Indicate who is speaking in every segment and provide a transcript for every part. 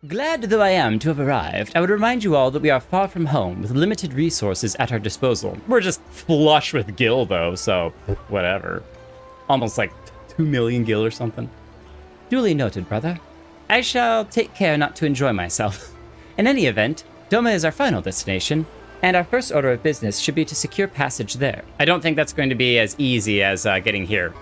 Speaker 1: Glad though I am to have arrived, I would remind you all that we are far from home with limited resources at our disposal. We're just flush with gil though, so whatever. Almost like 2 million gil or something. Duly noted, brother. I shall take care not to enjoy myself. In any event, Doma is our final destination, and our first order of business should be to secure passage there. I don't think that's going to be as easy as getting here.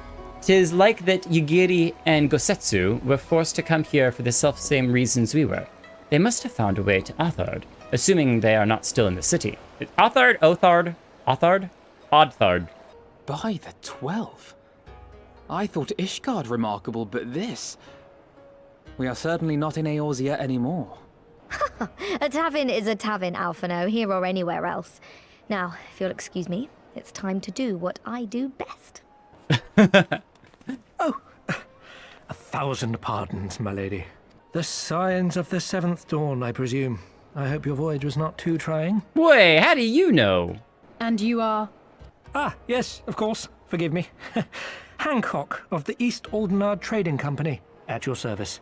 Speaker 1: 'Tis like that Yugiri and Gosetsu were forced to come here for the self-same reasons we were. They must have found a way to Othard, assuming they are not still in the city. Othard? Othard? Othard? Othard.
Speaker 2: By the 12. I thought Ishgard remarkable, but this... We are certainly not in Eorzea anymore.
Speaker 3: A tavern is a tavern, Alphino, here or anywhere else. Now, if you'll excuse me, it's time to do what I do best.
Speaker 4: Oh, 1,000 pardons, my lady. The signs of the 7th dawn, I presume. I hope your voyage was not too trying.
Speaker 1: Wait, how do you know?
Speaker 5: And you are?
Speaker 4: Ah, yes, of course. Forgive me. Hancock of the East Aldenard Trading Company, at your service.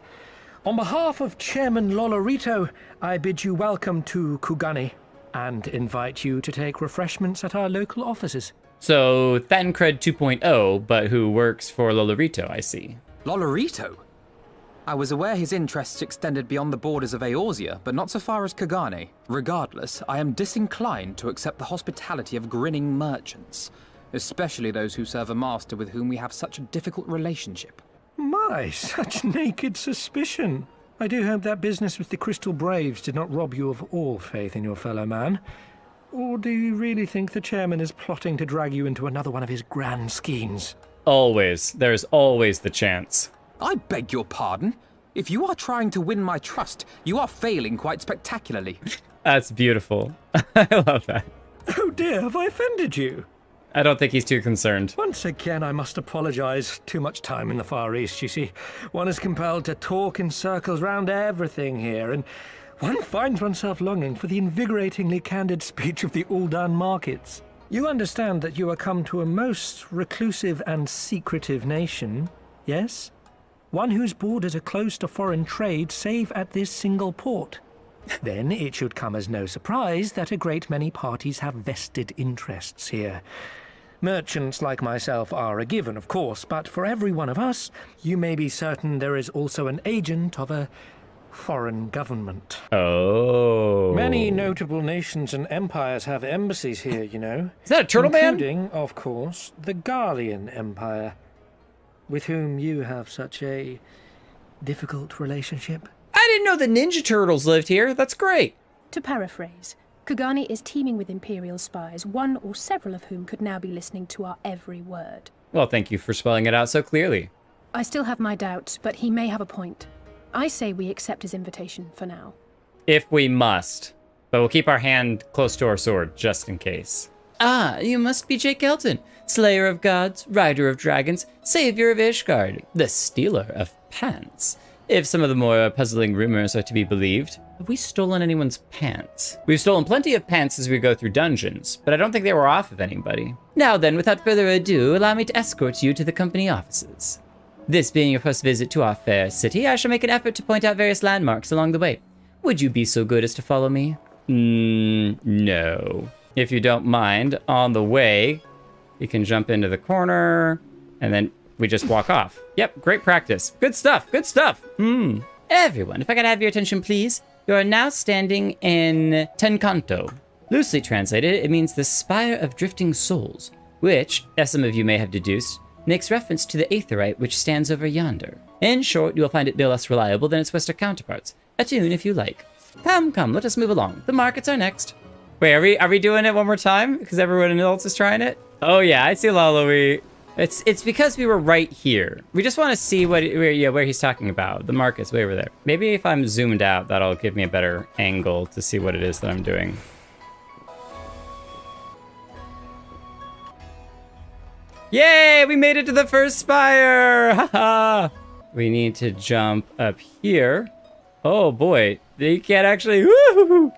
Speaker 4: On behalf of Chairman Lolorito, I bid you welcome to Kugane and invite you to take refreshments at our local offices.
Speaker 1: So, Thancred 2.0, but who works for Lolorito, I see.
Speaker 2: Lolorito? I was aware his interests extended beyond the borders of Eorzea, but not so far as Kugane. Regardless, I am disinclined to accept the hospitality of grinning merchants, especially those who serve a master with whom we have such a difficult relationship.
Speaker 4: My, such naked suspicion. I do hope that business with the Crystal Braves did not rob you of all faith in your fellow man. Or do you really think the chairman is plotting to drag you into another one of his grand schemes?
Speaker 1: Always. There's always the chance.
Speaker 2: I beg your pardon. If you are trying to win my trust, you are failing quite spectacularly.
Speaker 1: That's beautiful. I love that.
Speaker 4: Oh dear, have I offended you?
Speaker 1: I don't think he's too concerned.
Speaker 4: Once again, I must apologize. Too much time in the Far East, you see. One is compelled to talk in circles round everything here, and one finds oneself longing for the invigoratingly candid speech of the Uldan markets. You understand that you are come to a most reclusive and secretive nation, yes? One whose borders are closed to foreign trade save at this single port. Then it should come as no surprise that a great many parties have vested interests here. Merchants like myself are a given, of course, but for every one of us, you may be certain there is also an agent of a foreign government.
Speaker 1: Oh.
Speaker 4: Many notable nations and empires have embassies here, you know.
Speaker 1: Is that a turtle man?
Speaker 4: Including, of course, the Garlean Empire, with whom you have such a difficult relationship.
Speaker 1: I didn't know the Ninja Turtles lived here. That's great.
Speaker 5: To paraphrase, Kugane is teeming with Imperial spies, one or several of whom could now be listening to our every word.
Speaker 1: Well, thank you for spelling it out so clearly.
Speaker 5: I still have my doubts, but he may have a point. I say we accept his invitation for now.
Speaker 1: If we must. But we'll keep our hand close to our sword, just in case. Ah, you must be Jake Elton, slayer of gods, rider of dragons, savior of Ishgard, the stealer of pants. If some of the more puzzling rumors are to be believed, have we stolen anyone's pants? We've stolen plenty of pants as we go through dungeons, but I don't think they were off of anybody. Now then, without further ado, allow me to escort you to the company offices. This being your first visit to our fair city, I shall make an effort to point out various landmarks along the way. Would you be so good as to follow me? No. If you don't mind, on the way, you can jump into the corner, and then we just walk off. Yep, great practice. Good stuff, good stuff. Everyone, if I could have your attention, please. You are now standing in Tenkanto. Loosely translated, it means the Spire of Drifting Souls, which, as some of you may have deduced, makes reference to the aetheryte which stands over yonder. In short, you will find it no less reliable than its western counterparts. Attune if you like. Come, let us move along. The markets are next. Wait, are we doing it one more time? Because everyone else is trying it? Oh yeah, I see Laloui. It's because we were right here. We just want to see where he's talking about. The market's way over there. Maybe if I'm zoomed out, that'll give me a better angle to see what it is that I'm doing. Yay! We made it to the first spire! Haha! We need to jump up here. Oh boy, you can't actually. Woo-hoo-hoo.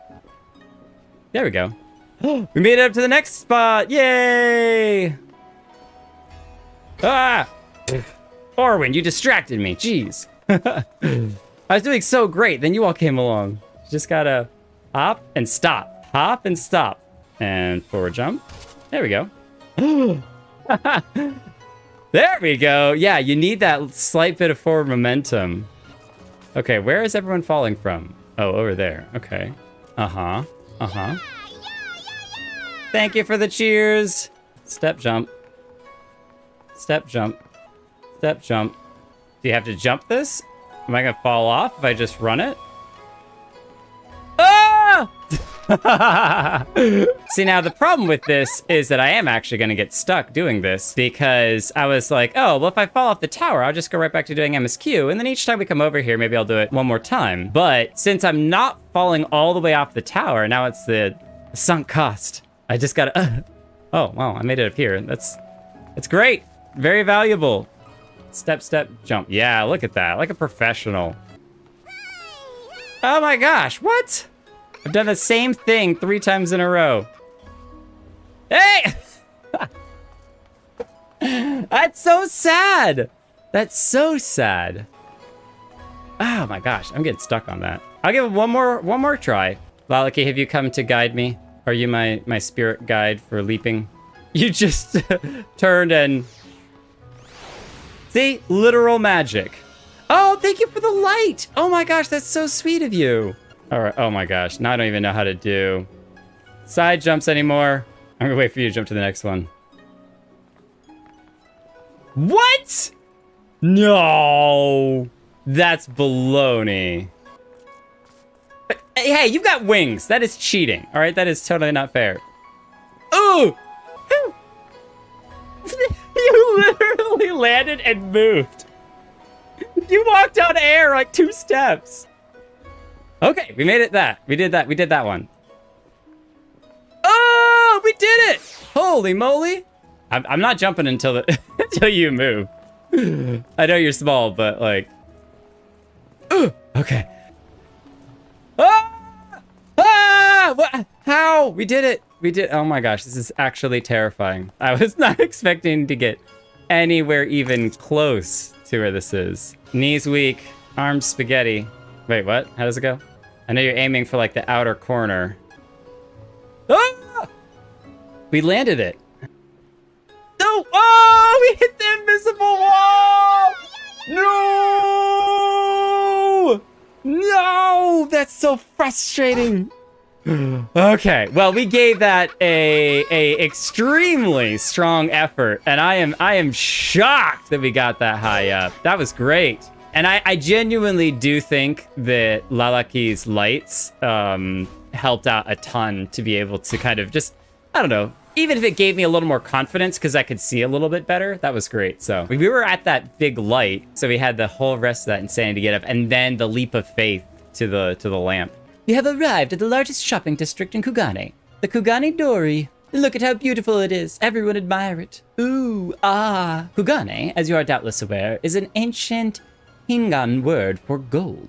Speaker 1: There we go. We made it up to the next spot! Yay! Ah! Orwin, you distracted me. Jeez. I was doing so great, then you all came along. Just gotta hop and stop. Hop and stop. And forward jump. There we go. There we go. Yeah, you need that slight bit of forward momentum. Okay, where is everyone falling from? Oh, over there. Okay. Uh-huh. Uh-huh. Thank you for the cheers. Step jump. Step jump. Step jump. Do you have to jump this? Am I gonna fall off if I just run it? Ah! See, now the problem with this is that I am actually gonna get stuck doing this because I was like, oh, well, if I fall off the tower, I'll just go right back to doing MSQ. And then each time we come over here, maybe I'll do it one more time. But since I'm not falling all the way off the tower, now it's the sunk cost. I just gotta, oh, wow, I made it up here. That's great. Very valuable. Step, step, jump. Yeah, look at that. Like a professional. Oh my gosh, what? I've done the same thing 3 times in a row. Hey! That's so sad. That's so sad. Oh my gosh, I'm getting stuck on that. I'll give it one more try. Lalaki, have you come to guide me? Are you my spirit guide for leaping? You just turned and... See? Literal magic. Oh, thank you for the light. Oh my gosh, that's so sweet of you. All right. Oh my gosh. Now I don't even know how to do side jumps anymore. I'm gonna wait for you to jump to the next one. What? No. That's baloney. Hey, you've got wings. That is cheating. All right. That is totally not fair. Ooh. You literally landed and moved. You walked on air like 2 steps. Okay, we made it that. We did that. We did that one. Oh, we did it. Holy moly. I'm not jumping until until you move. I know you're small, but like... okay. Ah! Ah! What? How? We did it. We did. Oh my gosh, this is actually terrifying. I was not expecting to get anywhere even close to where this is. Knees weak, arms spaghetti. Wait, what? How does it go? I know you're aiming for like the outer corner. Ah! We landed it. No! Oh, we hit the invisible wall! No! No! That's so frustrating. Okay, well, we gave that a extremely strong effort, and I am shocked that we got that high up. That was great. And I genuinely do think that Lalaki's lights helped out a ton to be able to kind of just, I don't know, even if it gave me a little more confidence because I could see a little bit better, that was great. So we were at that big light, so we had the whole rest of that insanity get up, and then the leap of faith to the lamp. You have arrived at the largest shopping district in Kugane, the Kugane Dori. Look at how beautiful it is. Everyone admire it. Ooh, ah. Kugane, as you are doubtless aware, is an ancient Hingan word for gold.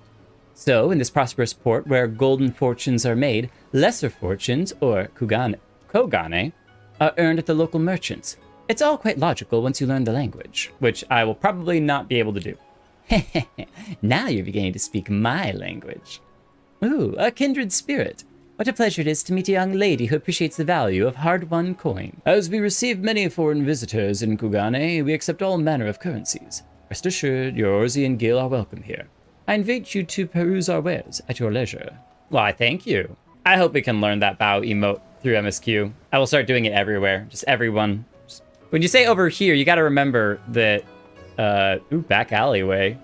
Speaker 1: So, in this prosperous port where golden fortunes are made, lesser fortunes, or kogane, are earned at the local merchants. It's all quite logical once you learn the language, which I will probably not be able to do. Now you're beginning to speak my language. Ooh, a kindred spirit. What a pleasure it is to meet a young lady who appreciates the value of hard-won coin. As we receive many foreign visitors in Kugane, we accept all manner of currencies. Rest assured, your Orzi and Gil are welcome here. I invite you to peruse our wares at your leisure. Why, thank you. I hope we can learn that bow emote through MSQ. I will start doing it everywhere. Just everyone. When you say over here, you gotta remember that... ooh, back alleyway.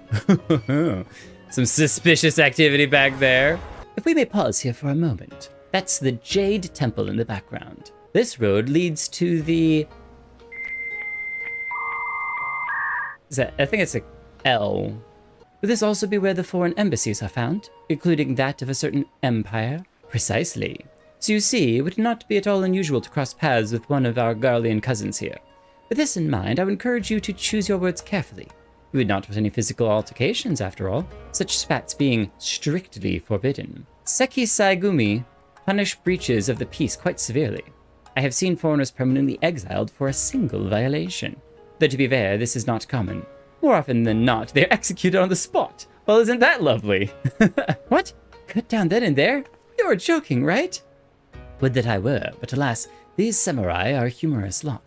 Speaker 1: Some suspicious activity back there. If we may pause here for a moment. That's the Jade Temple in the background. This road leads to the... I think it's a L. Would this also be where the foreign embassies are found, including that of a certain empire? Precisely. So you see, it would not be at all unusual to cross paths with one of our Garlean cousins here. With this in mind, I would encourage you to choose your words carefully. We would not want any physical altercations, after all, such spats being strictly forbidden. Seki Saigumi punish breaches of the peace quite severely. I have seen foreigners permanently exiled for a single violation. Though to be fair, this is not common. More often than not, they are executed on the spot, Well, isn't that lovely? What? Cut down then and there? You're joking, right? Would that I were, but alas, these samurai are a humorous lot.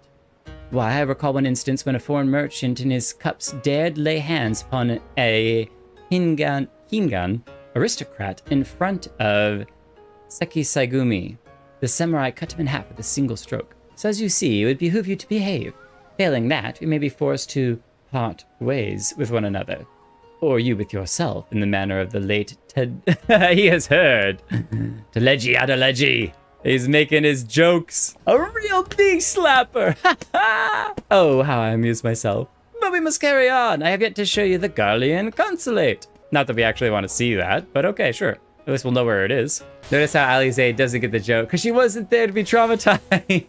Speaker 1: Why, I recall one instance when a foreign merchant in his cups dared lay hands upon a Hingan aristocrat in front of Sekisaigumi. The samurai cut him in half with a single stroke. So as you see, it would behoove you to behave. Failing that, we may be forced to part ways with one another. Or you with yourself, in the manner of the late Ted... He has heard. Teleji Adeleji. He's making his jokes. A real big slapper. Oh, how I amuse myself. But we must carry on. I have yet to show you the Garlean Consulate. Not that we actually want to see that, but okay, sure. At least we'll know where it is. Notice how Alize doesn't get the joke, because she wasn't there to be traumatized.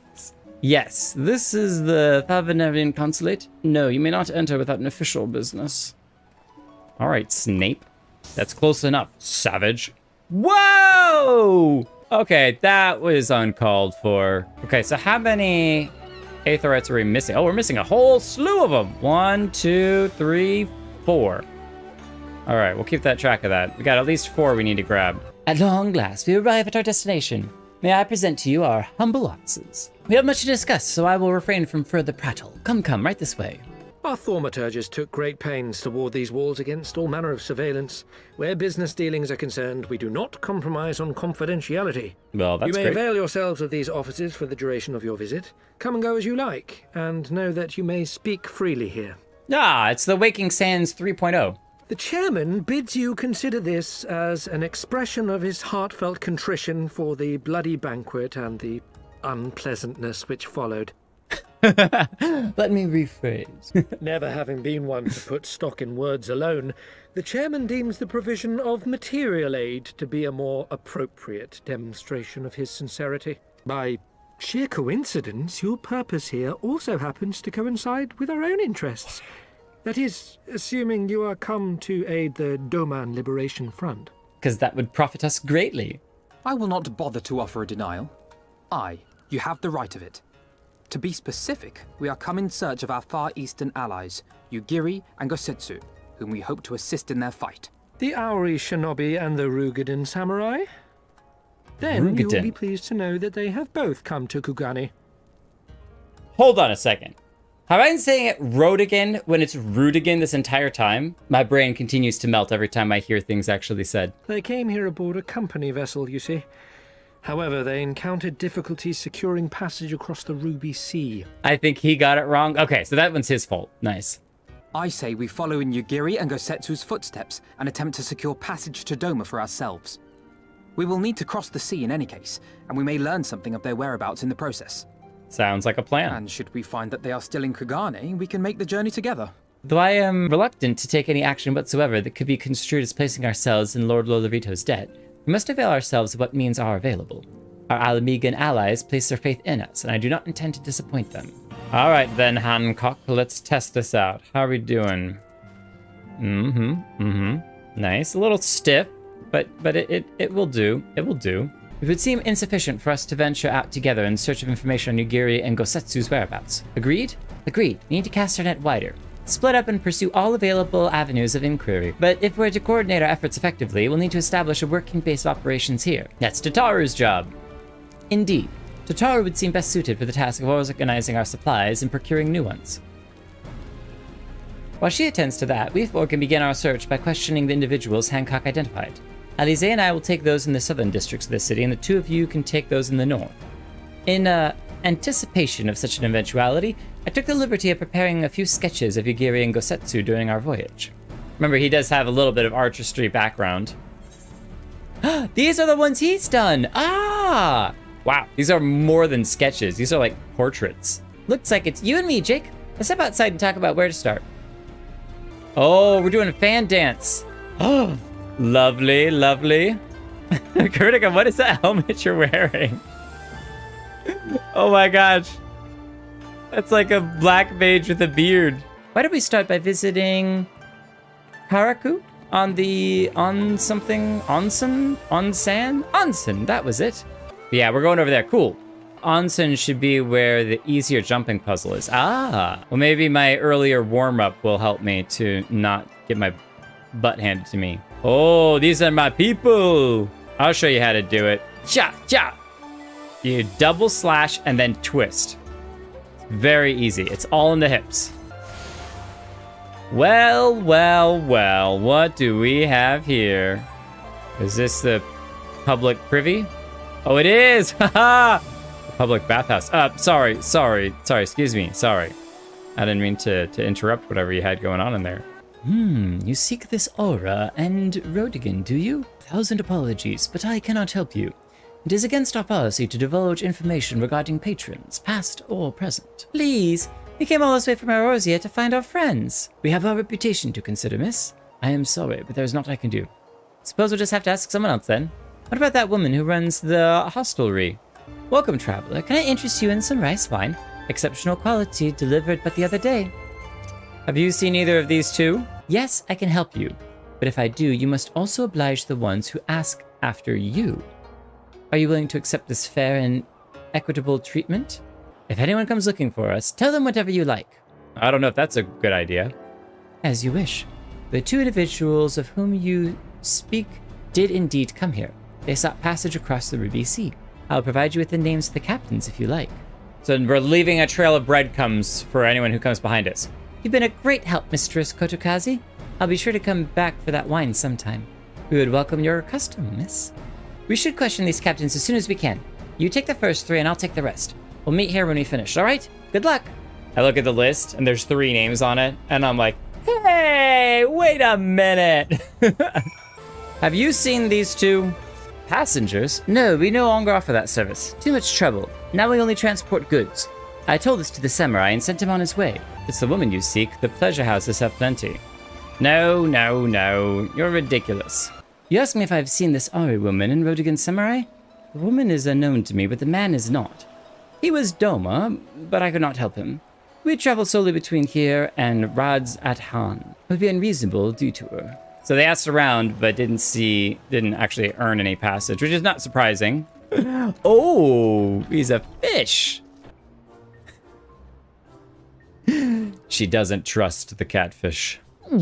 Speaker 1: Yes, this is the Thavanarian Consulate. No, you may not enter without an official business. All right, Snape. That's close enough, savage. Whoa! Okay, that was uncalled for. Okay, so how many Aetherites are we missing? Oh, we're missing a whole slew of them. 1, 2, 3, 4. All right, we'll keep that track of that. We got at least 4 we need to grab. At long last, we arrive at our destination. May I present to you our humble offices. We have much to discuss, so I will refrain from further prattle. Come, right this way.
Speaker 4: Our thaumaturges took great pains to ward these walls against all manner of surveillance. Where business dealings are concerned, we do not compromise on confidentiality.
Speaker 1: Well, that's
Speaker 4: You may
Speaker 1: great.
Speaker 4: avail yourselves of these offices for the duration of your visit. Come and go as you like, and know that you may speak freely here.
Speaker 1: Ah, it's the Waking Sands 3.0.
Speaker 4: The chairman bids you consider this as an expression of his heartfelt contrition for the bloody banquet and the unpleasantness which followed.
Speaker 1: Let me rephrase.
Speaker 4: Never having been one to put stock in words alone, the chairman deems the provision of material aid to be a more appropriate demonstration of his sincerity. By sheer coincidence, your purpose here also happens to coincide with our own interests. That is, assuming you are come to aid the Doman Liberation Front.
Speaker 1: Because that would profit us greatly.
Speaker 2: I will not bother to offer a denial. You have the right of it. To be specific, we are come in search of our Far Eastern allies, Yugiri and Gosetsu, whom we hope to assist in their fight.
Speaker 4: The Auri Shinobi and the Rugadan Samurai? Then you will be pleased to know that they have both come to Kugane.
Speaker 1: Hold on a second. Have I been saying it Rodigan when it's Rudigan this entire time? My brain continues to melt every time I hear things actually said.
Speaker 4: They came here aboard a company vessel, you see. However, they encountered difficulties securing passage across the Ruby Sea.
Speaker 1: I think he got it wrong. Okay, so that one's his fault. Nice.
Speaker 2: I say we follow in Yugiri and Gosetsu's footsteps and attempt to secure passage to Doma for ourselves. We will need to cross the sea in any case, and we may learn something of their whereabouts in the process.
Speaker 1: Sounds like a plan.
Speaker 2: And should we find that they are still in Kugane, we can make the journey together.
Speaker 1: Though I am reluctant to take any action whatsoever that could be construed as placing ourselves in Lord Lolovito's debt, we must avail ourselves of what means are available. Our Alamigan allies place their faith in us, and I do not intend to disappoint them. All right then, Hancock, let's test this out. How are we doing? Nice. A little stiff, but it will do. It will do. It would seem insufficient for us to venture out together in search of information on Yugiri and Gosetsu's whereabouts. Agreed? Agreed. We need to cast our net wider. Split up and pursue all available avenues of inquiry. But if we're to coordinate our efforts effectively, we'll need to establish a working base of operations here. That's Tataru's job. Indeed. Tataru would seem best suited for the task of organizing our supplies and procuring new ones. While she attends to that, we four can begin our search by questioning the individuals Hancock identified. Alize and I will take those in the southern districts of the city, and the two of you can take those in the north. In anticipation of such an eventuality, I took the liberty of preparing a few sketches of Yugiri and Gosetsu during our voyage. Remember, he does have a little bit of artistry background. These are the ones he's done! Ah! Wow, these are more than sketches. These are like portraits. Looks like it's you and me, Jake. Let's step outside and talk about where to start. Oh, we're doing a fan dance. Oh, lovely, lovely. Kurtika, what is that helmet you're wearing? Oh my gosh. That's like a black mage with a beard. Why don't we start by visiting Haraku on the Onsen, that was it. But yeah, we're going over there. Cool. Onsen should be where the easier jumping puzzle is. Ah, well, maybe my earlier warm-up will help me to not get my butt handed to me. Oh, these are my people. I'll show you how to do it. Cha, cha. You double slash and then twist. Very easy. It's all in the hips. Well, well, well. What do we have here? Is this the public privy? Oh, it is! Haha! Public bathhouse. Sorry. Excuse me. Sorry. I didn't mean to interrupt whatever you had going on in there. You seek this aura and Rodigan, do you? 1,000 apologies, but I cannot help you. It is against our policy to divulge information regarding patrons, past or present. Please, we came all this way from Eorzea to find our friends. We have our reputation to consider, miss. I am sorry, but there's naught I can do. Suppose we'll just have to ask someone else then. What about that woman who runs the hostelry? Welcome, traveler. Can I interest you in some rice wine? Exceptional quality, delivered but the other day. Have you seen either of these two? Yes, I can help you. But if I do, you must also oblige the ones who ask after you. Are you willing to accept this fair and equitable treatment? If anyone comes looking for us, tell them whatever you like. I don't know if that's a good idea. As you wish. The two individuals of whom you speak did indeed come here. They sought passage across the Ruby Sea. I'll provide you with the names of the captains if you like. So we're leaving a trail of breadcrumbs for anyone who comes behind us. You've been a great help, Mistress Kotokazi. I'll be sure to come back for that wine sometime. We would welcome your custom, miss. We should question these captains as soon as we can. You take the first 3 and I'll take the rest. We'll meet here when we finish, all right? Good luck. I look at the list and there's 3 names on it and I'm like, hey, wait a minute. Have you seen these two? Passengers? No, we no longer offer that service. Too much trouble. Now we only transport goods. I told this to the samurai and sent him on his way. It's the woman you seek. The pleasure houses have plenty. No. You're ridiculous. You ask me if I've seen this Ari woman in Rodigan Samurai? The woman is unknown to me, but the man is not. He was Doma, but I could not help him. We travel solely between here and Rad's at Han. It would be unreasonable due to her. So they asked around, but didn't actually earn any passage, which is not surprising. Oh, he's a fish. She doesn't trust the catfish.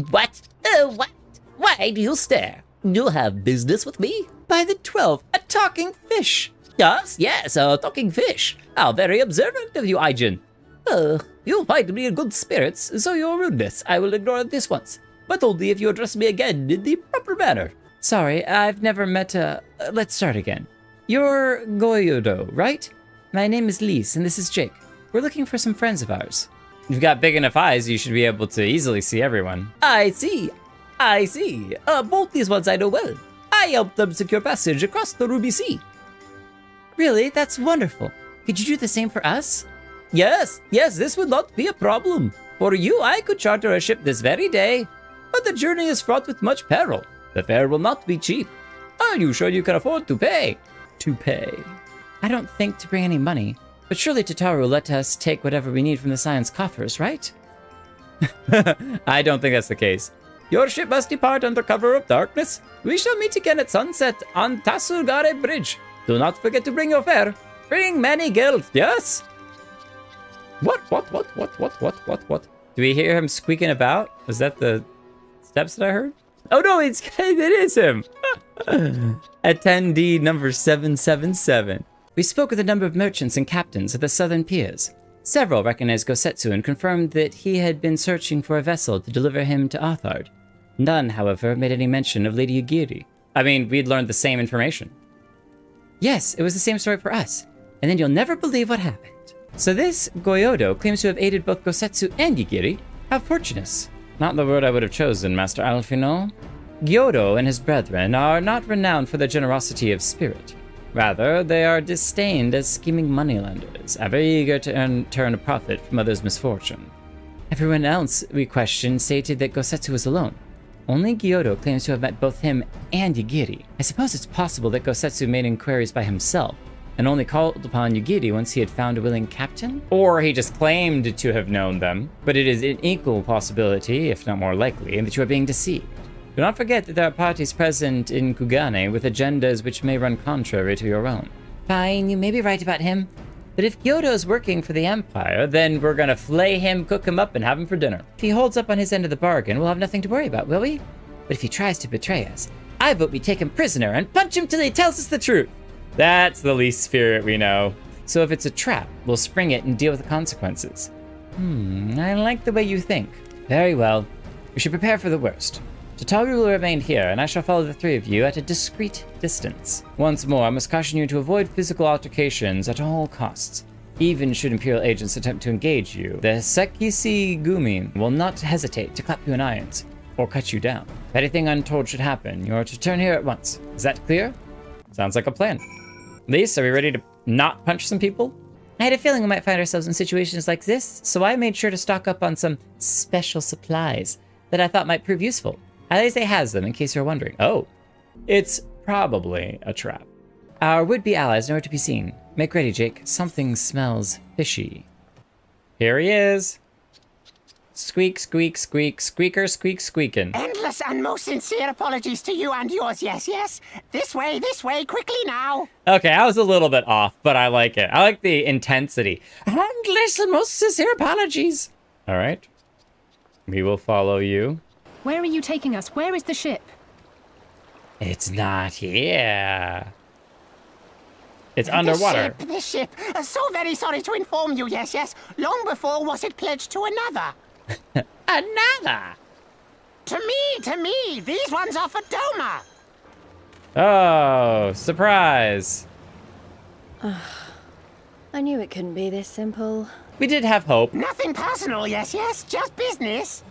Speaker 6: What? What? Why do you stare? You have business with me?
Speaker 1: By the 12, a talking fish.
Speaker 6: Yes, a talking fish. How very observant of you, Aijin. You find me in good spirits, so your rudeness I will ignore this once. But only if you address me again in the proper manner.
Speaker 1: Sorry, I've never met let's start again. You're Goyodo, right? My name is Lise, and this is Jake. We're looking for some friends of ours. You've got big enough eyes, you should be able to easily see everyone.
Speaker 6: I see. Both these ones I know well. I helped them secure passage across the Ruby Sea.
Speaker 1: Really? That's wonderful. Could you do the same for us?
Speaker 6: Yes, this would not be a problem. For you, I could charter a ship this very day. But the journey is fraught with much peril. The fare will not be cheap. Are you sure you can afford to pay?
Speaker 1: I don't think to bring any money, but surely Tataru will let us take whatever we need from the Scion's coffers, right? I don't think that's the case.
Speaker 6: Your ship must depart under cover of darkness. We shall meet again at sunset on Tasugare Bridge. Do not forget to bring your fare. Bring many geld, yes? What?
Speaker 1: Do we hear him squeaking about? Was that the steps that I heard?
Speaker 6: Oh no, it is him.
Speaker 1: Attendee number 777. We spoke with a number of merchants and captains of the southern piers. Several recognized Gosetsu and confirmed that he had been searching for a vessel to deliver him to Arthard. None, however, made any mention of Lady Yugiri. I mean, we'd learned the same information. Yes, it was the same story for us. And then you'll never believe what happened. So this Goyodo claims to have aided both Gosetsu and Yugiri. How fortunate. Not the word I would have chosen, Master Alfino. Gyodo and his brethren are not renowned for their generosity of spirit. Rather, they are disdained as scheming moneylenders, ever eager to turn a profit from others' misfortune. Everyone else we questioned stated that Gosetsu was alone. Only Gyodo claims to have met both him and Yugiri. I suppose it's possible that Gosetsu made inquiries by himself, and only called upon Yugiri once he had found a willing captain? Or he just claimed to have known them, but it is an equal possibility, if not more likely, that you are being deceived. Do not forget that there are parties present in Kugane with agendas which may run contrary to your own. Fine, you may be right about him, but if Gyodo's working for the Empire, then we're gonna flay him, cook him up, and have him for dinner. If he holds up on his end of the bargain, we'll have nothing to worry about, will we? But if he tries to betray us, I vote we take him prisoner and punch him till he tells us the truth. That's the least spirit we know. So if it's a trap, we'll spring it and deal with the consequences. I like the way you think. Very well. We should prepare for the worst. Tataru will remain here, and I shall follow the three of you at a discreet distance. Once more, I must caution you to avoid physical altercations at all costs. Even should Imperial agents attempt to engage you, the Sekisi Gumi will not hesitate to clap you in irons or cut you down. If anything untold should happen, you are to return here at once. Is that clear? Sounds like a plan. Lise, are we ready to not punch some people? I had a feeling we might find ourselves in situations like this, so I made sure to stock up on some special supplies that I thought might prove useful. Alize has them, in case you're wondering. Oh, it's probably a trap. Our would-be allies nowhere to be seen. Make ready, Jake. Something smells fishy. Here he is. Squeak, squeak, squeak, squeaker, squeak, squeaking.
Speaker 7: Endless and most sincere apologies to you and yours, yes. This way, quickly now.
Speaker 1: Okay, I was a little bit off, but I like it. I like the intensity. Endless and most sincere apologies. All right. We will follow you.
Speaker 5: Where are you taking us? Where is the ship?
Speaker 1: It's not here. It's underwater.
Speaker 7: The ship. So very sorry to inform you, yes. Long before was it pledged to another.
Speaker 1: Another?
Speaker 7: To me. These ones are for Doma.
Speaker 1: Oh, surprise.
Speaker 8: I knew it couldn't be this simple.
Speaker 1: We did have hope.
Speaker 7: Nothing personal, yes. Just business.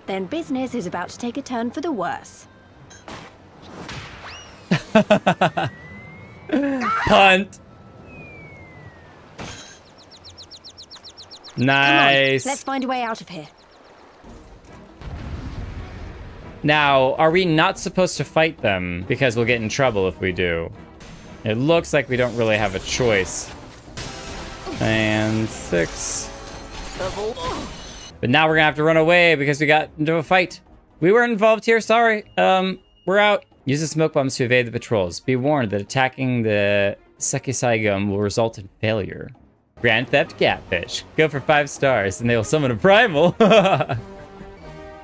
Speaker 8: Then business is about to take a turn for the worse.
Speaker 1: Punt. Nice.
Speaker 8: Let's find a way out of here.
Speaker 1: Now, are we not supposed to fight them? Because we'll get in trouble if we do. It looks like we don't really have a choice. And 6. But now we're gonna have to run away because we got into a fight. We were involved here, sorry. We're out. Use the smoke bombs to evade the patrols. Be warned that attacking the Sekisaigum will result in failure. Grand Theft Catfish. Go for 5 stars and they will summon a primal. Oh,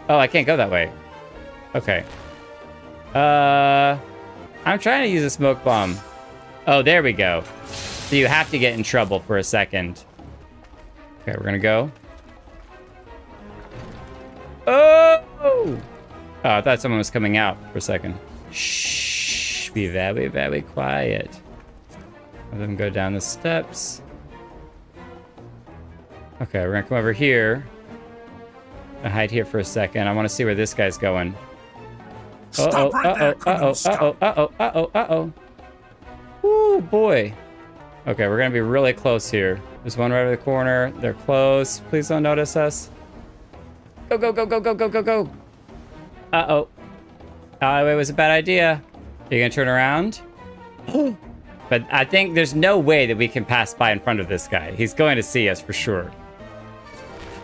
Speaker 1: I can't go that way. Okay. I'm trying to use a smoke bomb. Oh, there we go. So you have to get in trouble for a second. Okay, we're gonna go. Oh! Oh, I thought someone was coming out for a second. Shh, be very, very quiet. Let them go down the steps. Okay, we're gonna come over here. I'll hide here for a second. I want to see where this guy's going. Uh-oh. Ooh, boy. Okay, we're gonna be really close here. There's one right over the corner. They're close. Please don't notice us. Go. Uh-oh. It was a bad idea. Are you gonna turn around? But I think there's no way that we can pass by in front of this guy. He's going to see us for sure.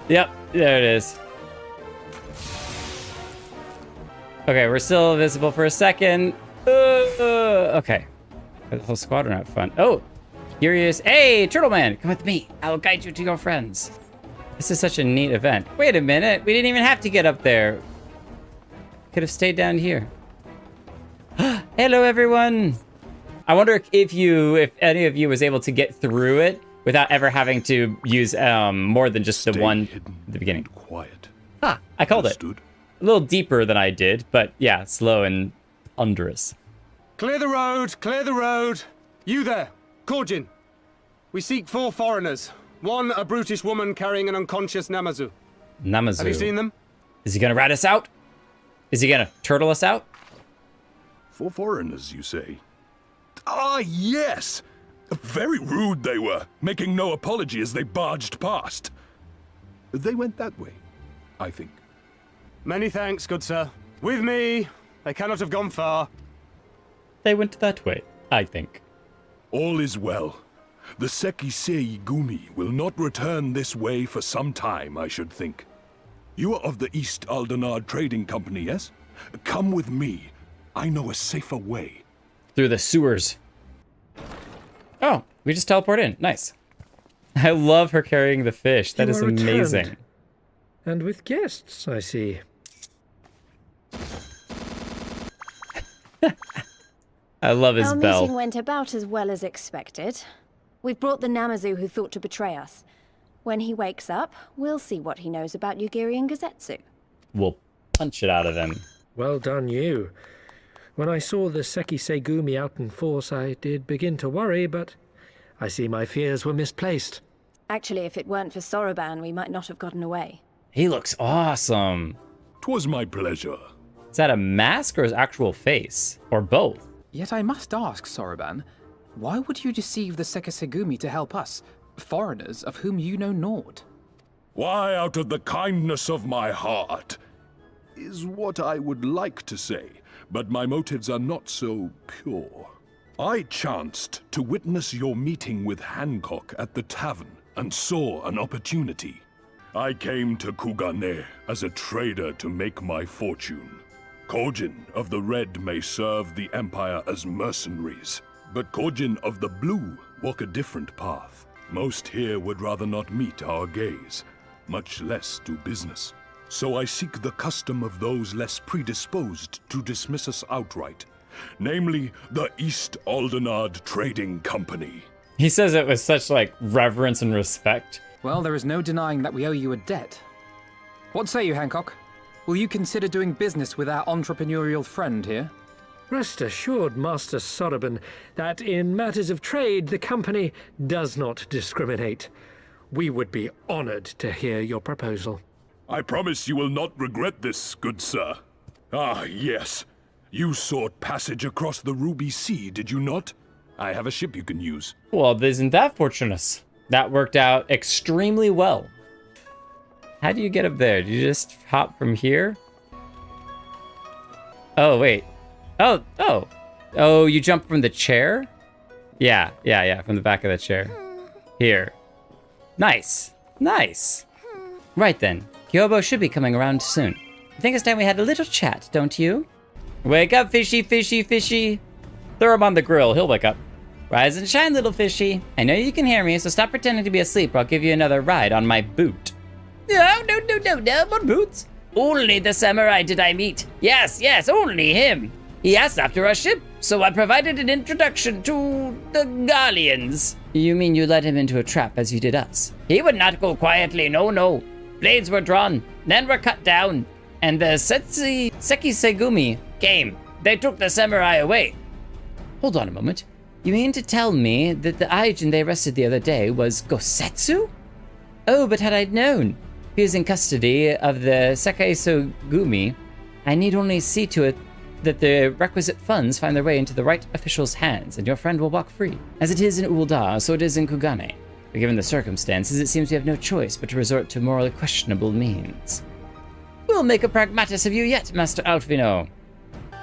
Speaker 1: Yep, there it is. Okay, we're still visible for a second. Okay. The whole squadron out front. Oh, here he is. Hey, Turtle Man, come with me. I will guide you to your friends. This is such a neat event. Wait a minute. We didn't even have to get up there. Could have stayed down here. Hello, everyone. I wonder if any of you was able to get through it without ever having to use more than just the one at the beginning.
Speaker 9: Quiet.
Speaker 1: Ah, I called it. A little deeper than I did, but yeah, slow and thunderous.
Speaker 10: Clear the road, clear the road. You there, Korjin. We seek 4 foreigners. One, a brutish woman carrying an unconscious Namazu.
Speaker 1: Namazu.
Speaker 10: Have you seen them?
Speaker 1: Is he gonna rat us out? Is he gonna turtle us out?
Speaker 9: 4 foreigners, you say? Ah, yes! Very rude they were, making no apology as they barged past. They went that way, I think.
Speaker 10: Many thanks, good sir. With me. They cannot have gone far.
Speaker 1: They went that way, I think.
Speaker 9: All is well. The Sekisei Gumi will not return this way for some time, I should think. You are of the East Aldenard Trading Company, yes? Come with me. I know a safer way.
Speaker 1: Through the sewers. Oh, we just teleport in. Nice. I love her carrying the fish. That is amazing.
Speaker 4: And with guests, I see.
Speaker 1: I love his
Speaker 8: Our
Speaker 1: bell.
Speaker 8: meeting went about as well as expected. We've brought the Namazu who thought to betray us. When he wakes up, we'll see what he knows about Yugiri and Gosetsu.
Speaker 1: We'll punch it out of him.
Speaker 4: Well done, you. When I saw the Seki Segumi out in force, I did begin to worry, but I see my fears were misplaced.
Speaker 8: Actually, if it weren't for Soroban, we might not have gotten away.
Speaker 1: He looks awesome.
Speaker 9: 'Twas my pleasure.
Speaker 1: Is that a mask or his actual face? Or both?
Speaker 2: Yet I must ask, Soroban, why would you deceive the Sekisegumi to help us, foreigners of whom you know naught?
Speaker 9: Why, out of the kindness of my heart, is what I would like to say, but my motives are not so pure. I chanced to witness your meeting with Hancock at the tavern and saw an opportunity. I came to Kugane as a trader to make my fortune. Kojin of the Red may serve the Empire as mercenaries, but Kojin of the Blue walk a different path. Most here would rather not meet our gaze, much less do business. So I seek the custom of those less predisposed to dismiss us outright, namely the East Aldenard Trading Company.
Speaker 1: He says it with such, like, reverence and respect.
Speaker 2: Well, there is no denying that we owe you a debt. What say you, Hancock? Will you consider doing business with our entrepreneurial friend here?
Speaker 4: Rest assured, Master Soroban, that in matters of trade, the company does not discriminate. We would be honored to hear your proposal.
Speaker 9: I promise you will not regret this, good sir. Ah, yes. You sought passage across the Ruby Sea, did you not? I have a ship you can use.
Speaker 1: Well, isn't that fortunate? That worked out extremely well. How do you get up there? Do you just hop from here? Oh, wait. Oh, you jump from the chair? Yeah, from the back of the chair. Here. Nice. Right then. Kyobo should be coming around soon. I think it's time we had a little chat, don't you? Wake up, fishy, fishy, fishy. Throw him on the grill, he'll wake up. Rise and shine, little fishy. I know you can hear me, so stop pretending to be asleep or I'll give you another ride on my boot.
Speaker 6: No, what boots? Only the samurai did I meet. Yes, only him. He asked after our ship, so I provided an introduction to the Galleons.
Speaker 1: You mean you led him into a trap as you did us?
Speaker 6: He would not go quietly, no. Blades were drawn, then were cut down, and the Seki Segumi came. They took the samurai away.
Speaker 1: Hold on a moment. You mean to tell me that the Aijin they arrested the other day was Gosetsu? Oh, but had I known he was in custody of the Seki Segumi, I need only see to it that the requisite funds find their way into the right official's hands, and your friend will walk free. As it is in Ul'dah, so it is in Kugane. But given the circumstances, it seems we have no choice but to resort to morally questionable means.
Speaker 6: We'll make a pragmatist of you yet, Master Alfino.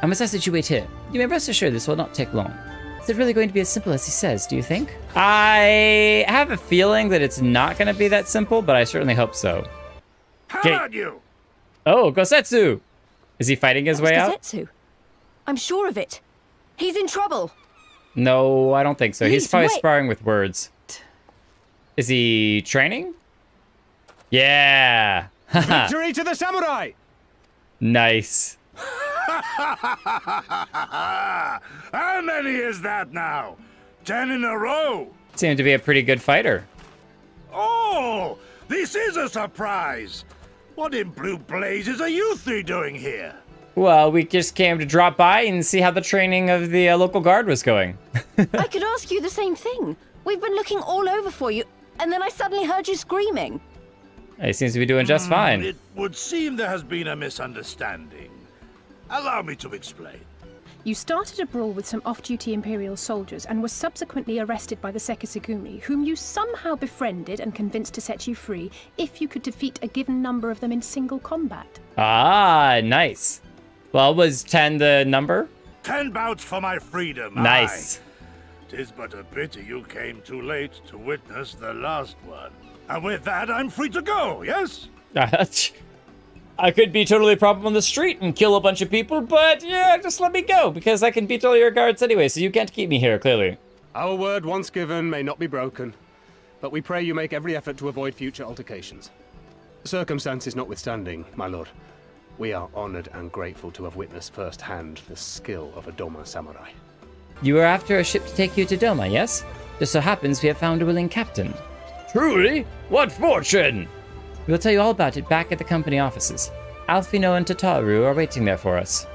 Speaker 1: I must ask that you wait here. You may rest assured this will not take long. Is it really going to be as simple as he says, do you think? I have a feeling that it's not going to be that simple, but I certainly hope so.
Speaker 4: How about you?
Speaker 1: Oh, Gosetsu! Is he fighting his way out?
Speaker 8: Gosetsu? I'm sure of it. He's in trouble.
Speaker 1: No, I don't think so. He's
Speaker 8: Please,
Speaker 1: probably
Speaker 8: wait.
Speaker 1: sparring with words. Is he training? Yeah!
Speaker 10: Victory to the samurai!
Speaker 1: Nice.
Speaker 4: How many is that now? 10 in a row?
Speaker 1: Seemed to be a pretty good fighter.
Speaker 4: Oh, this is a surprise. What in blue blazes are you three doing here?
Speaker 1: Well, we just came to drop by and see how the training of the local guard was going.
Speaker 8: I could ask you the same thing. We've been looking all over for you, and then I suddenly heard you screaming.
Speaker 1: He seems to be doing just fine.
Speaker 4: It would seem there has been a misunderstanding. Allow me to explain.
Speaker 5: You started a brawl with some off-duty Imperial soldiers and were subsequently arrested by the Sekisegumi, whom you somehow befriended and convinced to set you free if you could defeat a given number of them in single combat.
Speaker 1: Ah, nice. Well, was 10 the number?
Speaker 4: 10 bouts for my freedom.
Speaker 1: Nice.
Speaker 4: 'Tis but a pity you came too late to witness the last one. And with that, I'm free to go, yes?
Speaker 1: I could be totally a problem on the street and kill a bunch of people, but yeah, just let me go, because I can beat all your guards anyway, so you can't keep me here, clearly.
Speaker 10: Our word once given may not be broken, but we pray you make every effort to avoid future altercations. Circumstances notwithstanding, my lord, we are honored and grateful to have witnessed firsthand the skill of a Doma samurai.
Speaker 1: You were after a ship to take you to Doma, yes? Just so happens we have found a willing captain.
Speaker 6: Truly? What fortune!
Speaker 1: We'll tell you all about it back at the company offices. Alfino and Tataru are waiting there for us.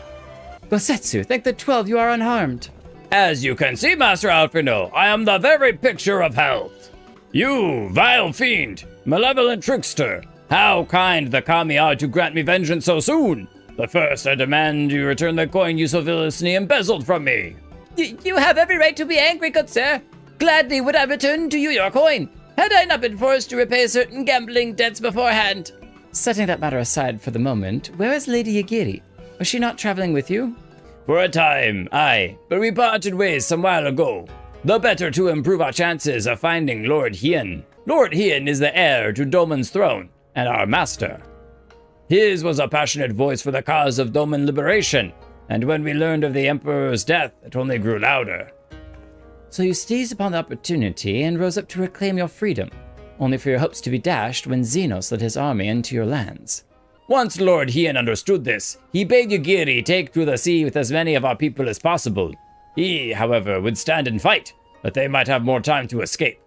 Speaker 1: Gosetsu, thank the 12 you are unharmed.
Speaker 6: As you can see, Master Alfino, I am the very picture of health. You, vile fiend, malevolent trickster, how kind the kami are to grant me vengeance so soon. But first I demand you return the coin you so villainously embezzled from me.
Speaker 11: You have every right to be angry, good sir. Gladly would I return to you your coin, had I not been forced to repay certain gambling debts beforehand.
Speaker 1: Setting that matter aside for the moment, where is Lady Yugiri? Was she not traveling with you?
Speaker 6: For a time, aye, but we parted ways some while ago. The better to improve our chances of finding Lord Hien. Lord Hien is the heir to Doman's throne, and our master. His was a passionate voice for the cause of Doman liberation, and when we learned of the Emperor's death, it only grew louder.
Speaker 1: So you seized upon the opportunity and rose up to reclaim your freedom, only for your hopes to be dashed when Xenos led his army into your lands.
Speaker 6: Once Lord Hien understood this, he bade Yugiri take to the sea with as many of our people as possible. He, however, would stand and fight, that they might have more time to escape.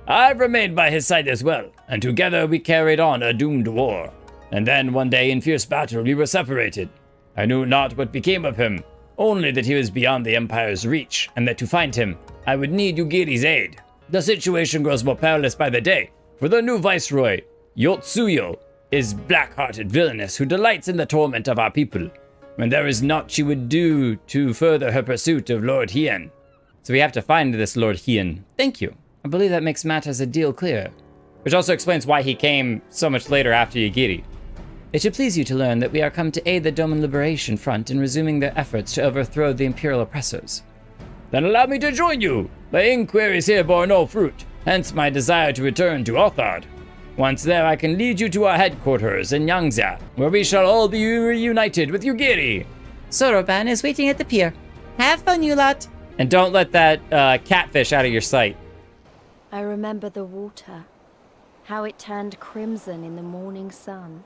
Speaker 6: I've remained by his side as well, and together we carried on a doomed war. And then one day in fierce battle we were separated. I knew not what became of him, only that he was beyond the Empire's reach, and that to find him, I would need Yugiri's aid. The situation grows more perilous by the day, for the new viceroy, Yotsuyo, is black-hearted villainess who delights in the torment of our people, when there is naught she would do to further her pursuit of Lord Hien.
Speaker 1: So we have to find this Lord Hien. Thank you. I believe that makes matters a deal clearer. Which also explains why he came so much later after Yugiri. It should please you to learn that we are come to aid the Doman Liberation Front in resuming their efforts to overthrow the Imperial oppressors.
Speaker 6: Then allow me to join you. My inquiries here bore no fruit, hence my desire to return to Othard. Once there, I can lead you to our headquarters in Yangzia, where we shall all be reunited with Yugiri.
Speaker 11: Soroban is waiting at the pier. Have fun, you lot.
Speaker 1: And don't let that catfish out of your sight.
Speaker 8: I remember the water, how it turned crimson in the morning sun.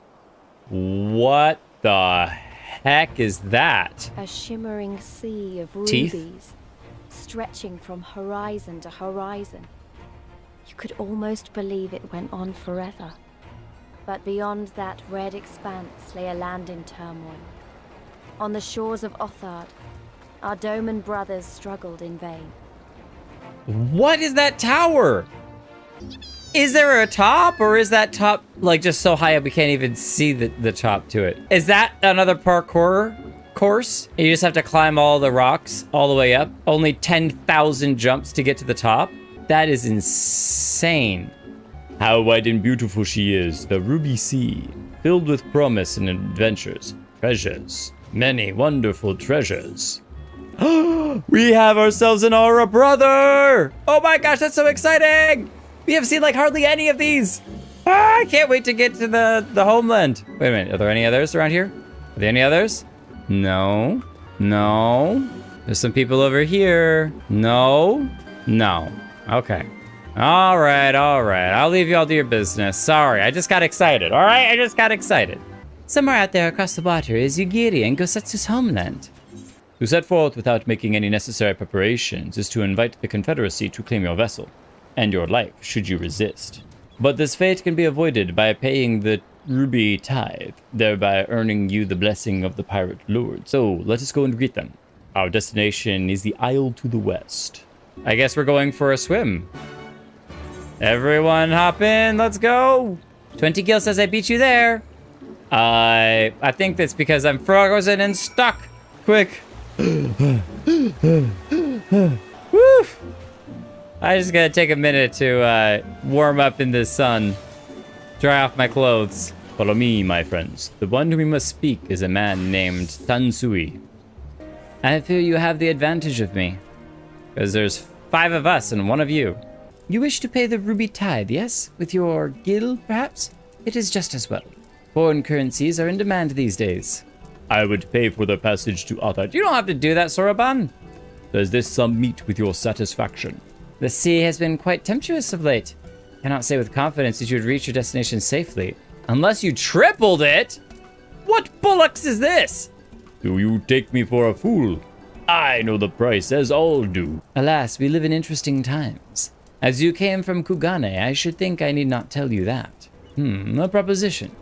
Speaker 1: What the heck is that?
Speaker 8: A shimmering sea of
Speaker 1: Teeth?
Speaker 8: rubies, stretching from horizon to horizon. You could almost believe it went on forever. But beyond that red expanse lay a land in turmoil. On the shores of Othard, our Doman brothers struggled in vain.
Speaker 1: What is that tower? Is there a top, or is that top like just so high up we can't even see the top to it? Is that another parkour course? And you just have to climb all the rocks all the way up? Only 10,000 jumps to get to the top? That is insane.
Speaker 6: How wide and beautiful she is, the Ruby Sea, filled with promise and adventures, treasures, many wonderful treasures.
Speaker 1: We have ourselves an Aura brother! Oh my gosh, that's so exciting! We have seen like hardly any of these. I can't wait to get to the homeland. Wait a minute, are there any others around here? Are there any others? No. No. There's some people over here. No. No. Okay. All right. I'll leave you all to your business. Sorry, I just got excited. All right, I just got excited. Somewhere out there across the water is Yugiri and Gosetsu's homeland.
Speaker 6: To set forth without making any necessary preparations is to invite the Confederacy to claim your vessel, and your life should you resist. But this fate can be avoided by paying the ruby tithe, thereby earning you the blessing of the pirate lord. So let us go and greet them. Our destination is the isle to the west.
Speaker 1: I guess we're going for a swim. Everyone hop in, let's go. 20 Gil says I beat you there. I think that's because I'm frozen and stuck. Quick. Woof. I just gotta take a minute to warm up in the sun. Dry off my clothes.
Speaker 6: Follow me, my friends. The one whom we must speak is a man named Tansui.
Speaker 1: I fear you have the advantage of me, because there's 5 of us and 1 of you. You wish to pay the ruby tithe, yes? With your gil, perhaps? It is just as well. Foreign currencies are in demand these days.
Speaker 6: I would pay for the passage to Othard.
Speaker 1: You don't have to do that, Soroban.
Speaker 6: Does this sum meet with your satisfaction?
Speaker 1: The sea has been quite tempestuous of late. Cannot say with confidence that you would reach your destination safely. Unless you tripled it? What bullocks is this?
Speaker 6: Do you take me for a fool? I know the price, as all do.
Speaker 1: Alas, we live in interesting times. As you came from Kugane, I should think I need not tell you that. A proposition.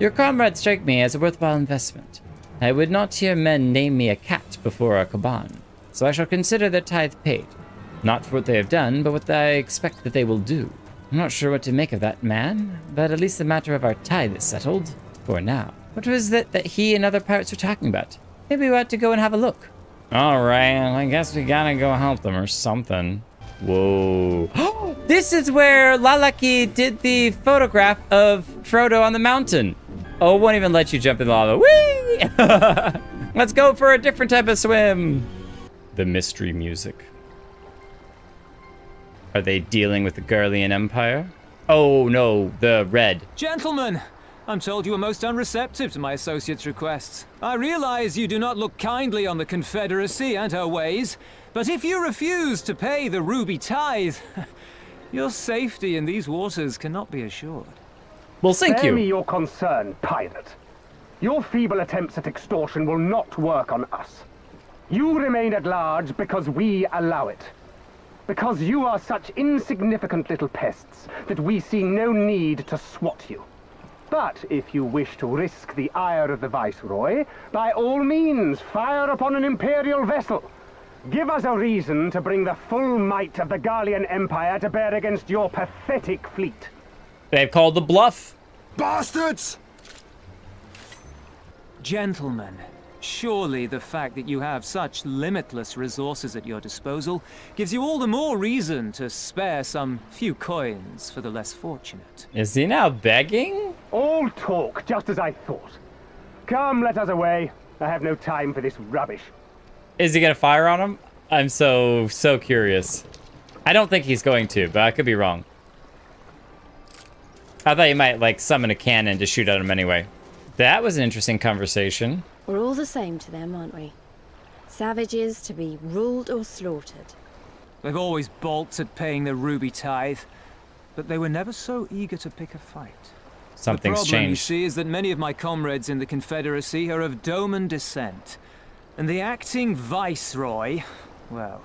Speaker 1: Your comrades strike me as a worthwhile investment. I would not hear men name me a cat before a kaban, so I shall consider their tithe paid. Not for what they have done, but what I expect that they will do. I'm not sure what to make of that man, but at least the matter of our tithe is settled, for now. What was that he and other pirates were talking about? Maybe we ought to go and have a look. Alright, I guess we gotta go help them or something. Whoa. This is where Lalaki did the photograph of Frodo on the mountain. Oh, it won't even let you jump in the lava. Whee! Let's go for a different type of swim. The mystery music. Are they dealing with the Garlean Empire? Oh no, the red.
Speaker 12: Gentlemen, I'm told you are most unreceptive to my associate's requests. I realize you do not look kindly on the Confederacy and her ways, but if you refuse to pay the ruby tithe, your safety in these waters cannot be assured.
Speaker 1: Well, thank
Speaker 13: Spare
Speaker 1: you.
Speaker 13: me your concern, pirate. Your feeble attempts at extortion will not work on us. You remain at large because we allow it. Because you are such insignificant little pests that we see no need to swat you. But if you wish to risk the ire of the Viceroy, by all means, fire upon an Imperial vessel. Give us a reason to bring the full might of the Garlean Empire to bear against your pathetic fleet.
Speaker 1: They've called the bluff.
Speaker 9: Bastards!
Speaker 12: Gentlemen, surely the fact that you have such limitless resources at your disposal gives you all the more reason to spare some few coins for the less fortunate.
Speaker 1: Is he now begging?
Speaker 13: All talk, just as I thought. Come, let us away. I have no time for this rubbish.
Speaker 1: Is he gonna fire on him? I'm so curious. I don't think he's going to, but I could be wrong. I thought he might, like, summon a cannon to shoot at him anyway. That was an interesting conversation.
Speaker 8: We're all the same to them, aren't we? Savages to be ruled or slaughtered.
Speaker 12: They've always balked at paying the ruby tithe, but they were never so eager to pick a fight.
Speaker 1: Something's
Speaker 12: The problem, you
Speaker 1: changed.
Speaker 12: see, is that many of my comrades in the Confederacy are of Doman descent. And the acting Viceroy, well,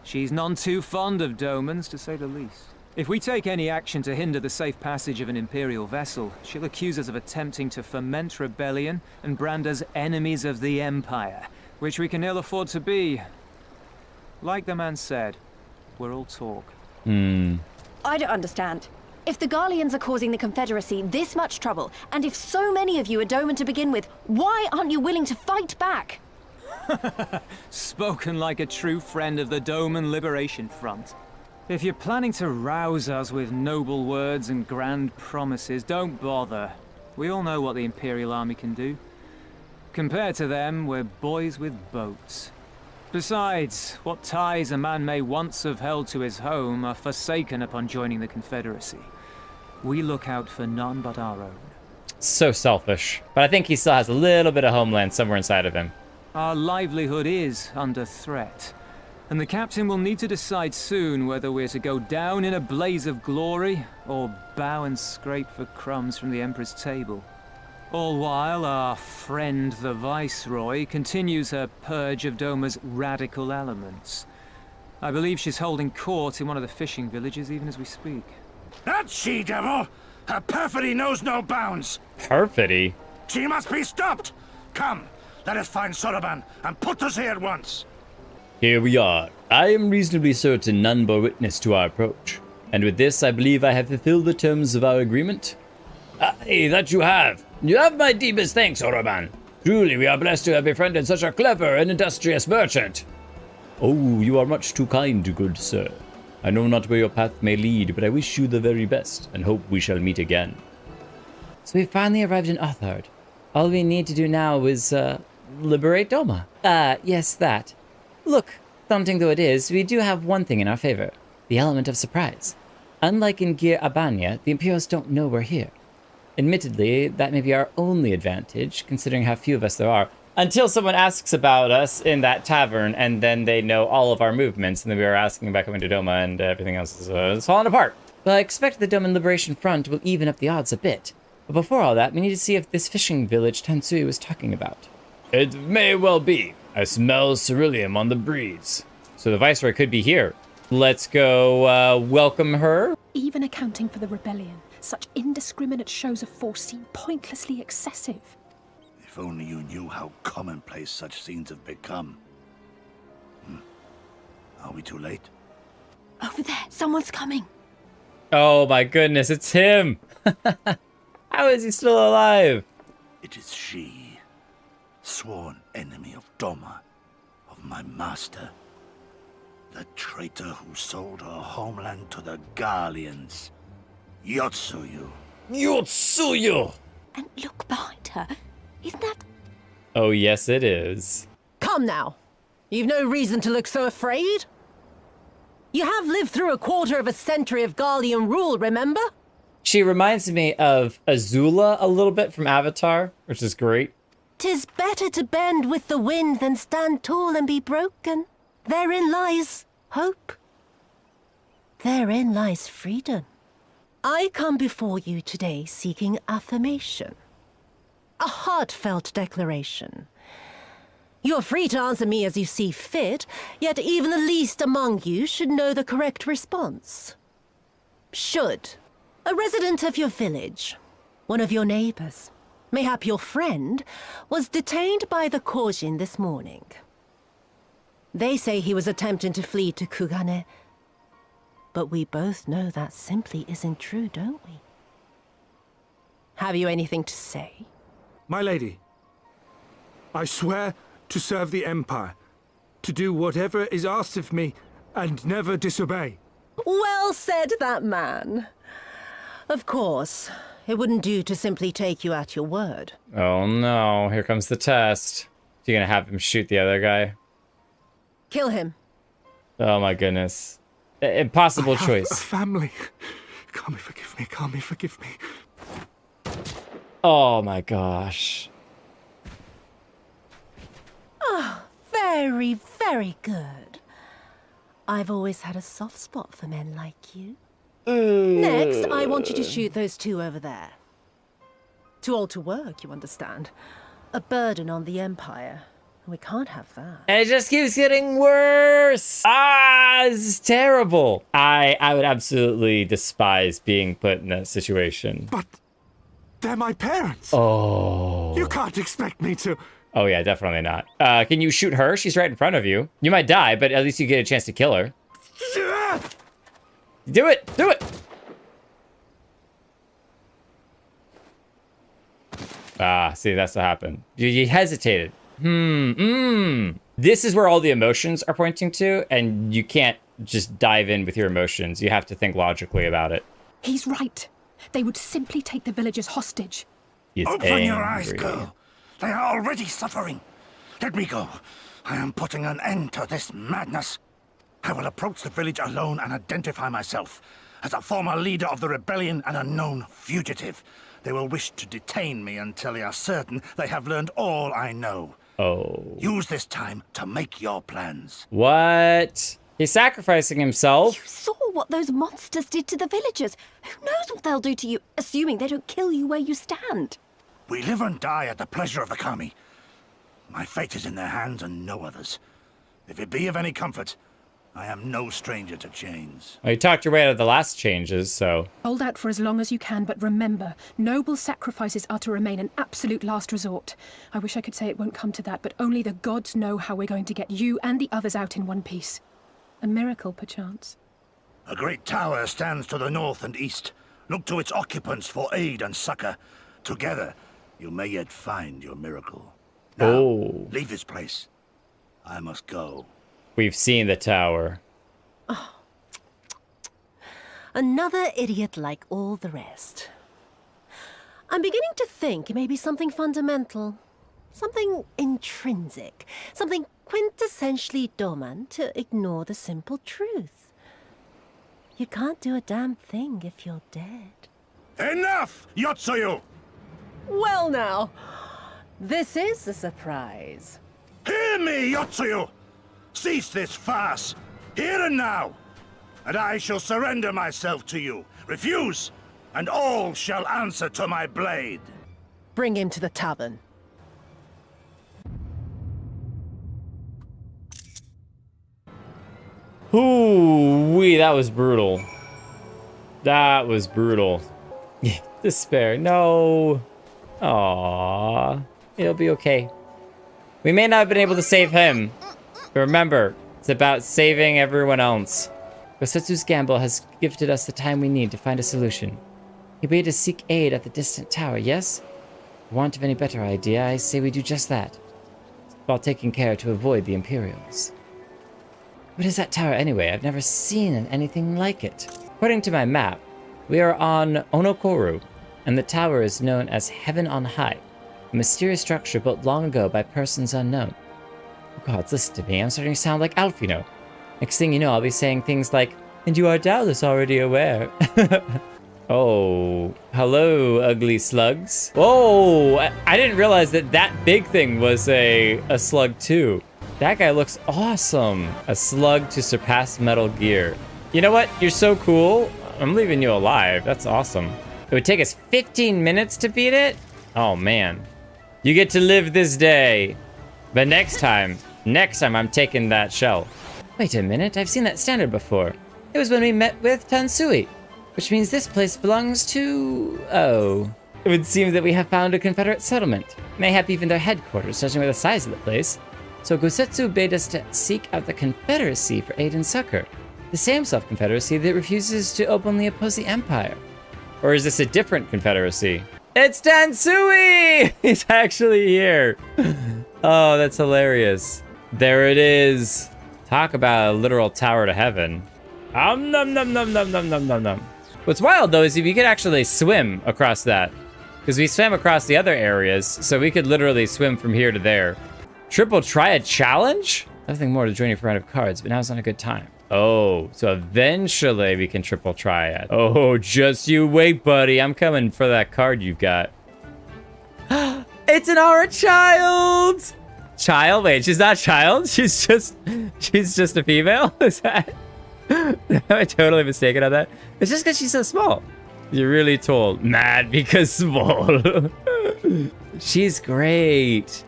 Speaker 12: she's none too fond of Domans, to say the least. If we take any action to hinder the safe passage of an Imperial vessel, she'll accuse us of attempting to foment rebellion and brand us enemies of the Empire, which we can ill afford to be. Like the man said, we're all talk.
Speaker 8: I don't understand. If the Garleans are causing the Confederacy this much trouble, and if so many of you are Doman to begin with, why aren't you willing to fight back?
Speaker 12: Spoken like a true friend of the Doman Liberation Front. If you're planning to rouse us with noble words and grand promises, don't bother. We all know what the Imperial Army can do. Compared to them, we're boys with boats. Besides, what ties a man may once have held to his home are forsaken upon joining the Confederacy. We look out for none but our own.
Speaker 1: So selfish. But I think he still has a little bit of homeland somewhere inside of him.
Speaker 12: Our livelihood is under threat, and the captain will need to decide soon whether we're to go down in a blaze of glory or bow and scrape for crumbs from the Emperor's table. All while our friend the Viceroy continues her purge of Doma's radical elements. I believe she's holding court in one of the fishing villages even as we speak.
Speaker 9: That she-devil! Her perfidy knows no bounds!
Speaker 1: Perfidy?
Speaker 9: She must be stopped! Come, let us find Soroban and put us here at once!
Speaker 6: Here we are. I am reasonably certain none bore witness to our approach. And with this, I believe I have fulfilled the terms of our agreement.
Speaker 11: Aye, that you have. You have my deepest thanks, Oroban. Truly, we are blessed to have befriended such a clever and industrious merchant.
Speaker 6: Oh, you are much too kind, good sir. I know not where your path may lead, but I wish you the very best, and hope we shall meet again.
Speaker 1: So we finally arrived in Othard. All we need to do now is, liberate Doma. Yes, that. Look, daunting though it is, we do have one thing in our favor. The element of surprise. Unlike in Gir Abania, the Imperials don't know we're here. Admittedly, that may be our only advantage, considering how few of us there are. Until someone asks about us in that tavern, and then they know all of our movements, and then we are asking about coming to Doma, and everything else is falling apart. But I expect the Doman Liberation Front will even up the odds a bit. But before all that, we need to see if this fishing village Tansui was talking about.
Speaker 11: It may well be.
Speaker 1: I smell ceruleum on the breeze. So the Viceroy could be here. Let's go welcome her.
Speaker 5: Even accounting for the rebellion, such indiscriminate shows of force seem pointlessly excessive.
Speaker 14: If only you knew how commonplace such scenes have become. Are we too late?
Speaker 8: Over there, someone's coming.
Speaker 1: Oh my goodness, it's him. How is he still alive?
Speaker 14: It is she, sworn enemy of Doma, of my master. The traitor who sold her homeland to the Garleans. Yotsuyu.
Speaker 1: Yotsuyu!
Speaker 8: And look behind her. Isn't that...
Speaker 1: Oh yes, it is.
Speaker 15: Come now. You've no reason to look so afraid. You have lived through a quarter of a century of Garlean rule, remember?
Speaker 1: She reminds me of Azula a little bit from Avatar, which is great.
Speaker 15: 'Tis better to bend with the wind than stand tall and be broken. Therein lies hope. Therein lies freedom. I come before you today seeking affirmation. A heartfelt declaration. You are free to answer me as you see fit, yet even the least among you should know the correct response. Should a resident of your village, one of your neighbors, mayhap your friend, was detained by the Kojin this morning. They say he was attempting to flee to Kugane, but we both know that simply isn't true, don't we? Have you anything to say?
Speaker 4: My lady, I swear to serve the Empire, to do whatever is asked of me, and never disobey.
Speaker 15: Well said, that man. Of course, it wouldn't do to simply take you at your word.
Speaker 1: Oh no, here comes the test. You're gonna have him shoot the other guy?
Speaker 15: Kill him.
Speaker 1: Oh my goodness. Impossible choice.
Speaker 4: A family. Kami, forgive me. Kami, forgive me.
Speaker 1: Oh my gosh.
Speaker 15: Oh, very, very good. I've always had a soft spot for men like you. Next, I want you to shoot those two over there. Too old to work, you understand. A burden on the Empire. We can't have that.
Speaker 1: And it just keeps getting worse. This is terrible. I would absolutely despise being put in that situation.
Speaker 4: But they're my parents.
Speaker 1: Oh.
Speaker 4: You can't expect me to...
Speaker 1: Oh yeah, definitely not. Can you shoot her? She's right in front of you. You might die, but at least you get a chance to kill her. Do it! Do it! See, that's what happened. You hesitated. This is where all the emotions are pointing to, and you can't just dive in with your emotions. You have to think logically about it.
Speaker 5: He's right. They would simply take the villagers hostage.
Speaker 14: Open your eyes, girl. They are already suffering. Let me go. I am putting an end to this madness. I will approach the village alone and identify myself as a former leader of the rebellion and a known fugitive. They will wish to detain me until they are certain they have learned all I know.
Speaker 1: Oh.
Speaker 14: Use this time to make your plans.
Speaker 1: What? He's sacrificing himself.
Speaker 8: You saw what those monsters did to the villagers. Who knows what they'll do to you, assuming they don't kill you where you stand.
Speaker 14: We live and die at the pleasure of the Kami. My fate is in their hands and no others. If it be of any comfort, I am no stranger to chains.
Speaker 1: Well, you talked your way out of the last changes, so...
Speaker 5: Hold out for as long as you can, but remember, noble sacrifices are to remain an absolute last resort. I wish I could say it won't come to that, but only the gods know how we're going to get you and the others out in one piece. A miracle, perchance.
Speaker 14: A great tower stands to the north and east. Look to its occupants for aid and succor. Together, you may yet find your miracle. Now, leave this place. I must go.
Speaker 1: We've seen the tower.
Speaker 15: Oh. Another idiot like all the rest. I'm beginning to think it may be something fundamental. Something intrinsic. Something quintessentially Doman to ignore the simple truth. You can't do a damn thing if you're dead.
Speaker 14: Enough, Yotsuyu!
Speaker 15: Well now, this is a surprise.
Speaker 14: Hear me, Yotsuyu! Cease this farce, here and now, and I shall surrender myself to you. Refuse, and all shall answer to my blade.
Speaker 15: Bring him to the tavern.
Speaker 1: Ooh, that was brutal. That was brutal. Despair. No. Aww. It'll be okay. We may not have been able to save him, but remember, it's about saving everyone else. Gosetsu's gamble has gifted us the time we need to find a solution. He bade us seek aid at the distant tower, yes? For want of any better idea, I say we do just that, while taking care to avoid the Imperials. What is that tower anyway? I've never seen anything like it. According to my map, we are on Onokoru, and the tower is known as Heaven on High, a mysterious structure built long ago by persons unknown. Oh gods, listen to me, I'm starting to sound like Alfino. Next thing you know, I'll be saying things like, and you are doubtless already aware. Oh, hello, ugly slugs. Whoa, I didn't realize that that big thing was a slug too. That guy looks awesome. A slug to surpass Metal Gear. You know what? You're so cool. I'm leaving you alive. That's awesome. It would take us 15 minutes to beat it? Oh man. You get to live this day. But next time I'm taking that shell. Wait a minute, I've seen that standard before. It was when we met with Tansui, which means this place belongs to... Oh. It would seem that we have found a Confederate settlement, mayhap even their headquarters, judging by the size of the place. So Gosetsu bade us to seek out the Confederacy for aid and succor. The same self-confederacy that refuses to openly oppose the Empire. Or is this a different Confederacy? It's Tansui! He's actually here. Oh, that's hilarious. There it is. Talk about a literal tower to heaven. Nom nom nom nom nom nom nom nom. What's wild though is if you could actually swim across that. Because we swam across the other areas, so we could literally swim from here to there. Triple Triad Challenge? Nothing more to join you for a round of cards, but now's not a good time. Oh, so eventually we can triple triad. Oh, just you wait, buddy. I'm coming for that card you've got. It's an Aura child! Child? Wait, she's not a child? She's just a female? Is that? Am I totally mistaken on that? It's just because she's so small. You're really tall. Mad because small. She's great.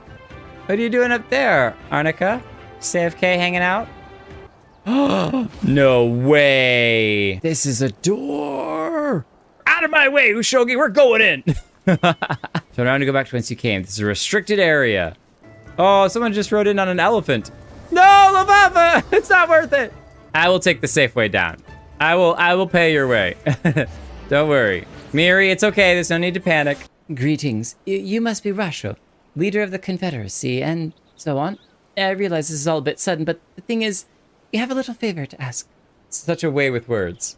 Speaker 1: What are you doing up there, Arnica? CFK hanging out? No way. This is a door. Out of my way, Ushogi. We're going in. Turn around to go back to whence you came. This is a restricted area. Oh, someone just rode in on an elephant. No, Lavafa! It's not worth it. I will take the safe way down. I will pay your way. Don't worry. Miri, it's okay. There's no need to panic. Greetings. You must be Rasho, leader of the Confederacy, and so on. I realize this is all a bit sudden, but the thing is, you have a little favor to ask. Such a way with words.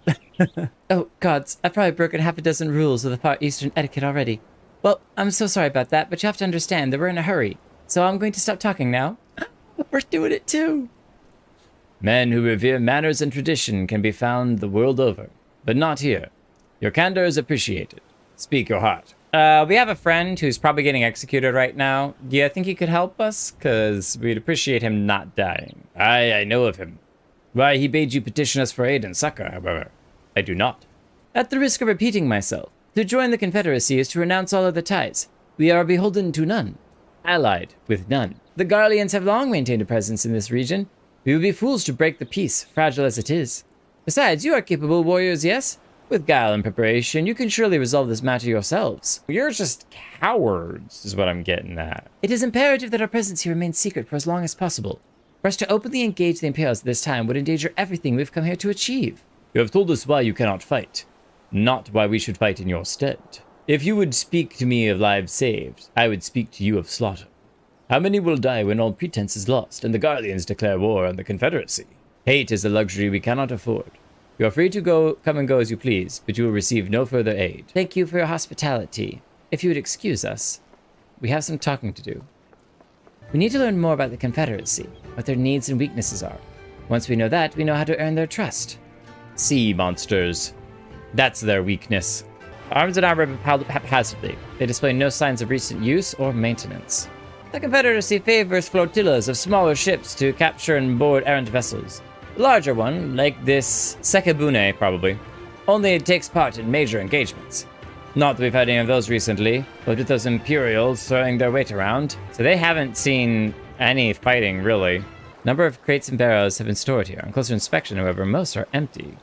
Speaker 1: Oh, gods, I've probably broken half a dozen rules of the Far Eastern etiquette already. Well, I'm so sorry about that, but you have to understand that we're in a hurry. So I'm going to stop talking now. We're doing it too. Men who revere manners and tradition can be found the world over, but not here. Your candor is appreciated. Speak your heart. We have a friend who's probably getting executed right now. Do you think he could help us? Because we'd appreciate him not dying. I know of him. Why, he bade you petition us for aid and succor, however. I do not. At the risk of repeating myself, to join the Confederacy is to renounce all other ties. We are beholden to none. Allied with none. The Garleans have long maintained a presence in this region. We would be fools to break the peace, fragile as it is. Besides, you are capable warriors, yes? With guile and preparation, you can surely resolve this matter yourselves. You're just cowards, is what I'm getting at. It is imperative that our presence here remains secret for as long as possible. For us to openly engage the Imperials at this time would endanger everything we've come here to achieve. You have told us why you cannot fight, not why we should fight in your stead. If you would speak to me of lives saved, I would speak to you of slaughter. How many will die when all pretense is lost and the Garleans declare war on the Confederacy? Hate is a luxury we cannot afford. You are free to come and go as you please, but you will receive no further aid. Thank you for your hospitality. If you would excuse us, we have some talking to do. We need to learn more about the Confederacy, what their needs and weaknesses are. Once we know that, we know how to earn their trust. Sea monsters. That's their weakness. Arms and armor haphazardly. They display no signs of recent use or maintenance. The Confederacy favors flotillas of smaller ships to capture and board errant vessels. The larger one, like this Sekibune probably, only takes part in major engagements. Not that we've had any of those recently, but with those Imperials throwing their weight around, so they haven't seen any fighting really. Number of crates and barrels have been stored here. On closer inspection, however, most are empty.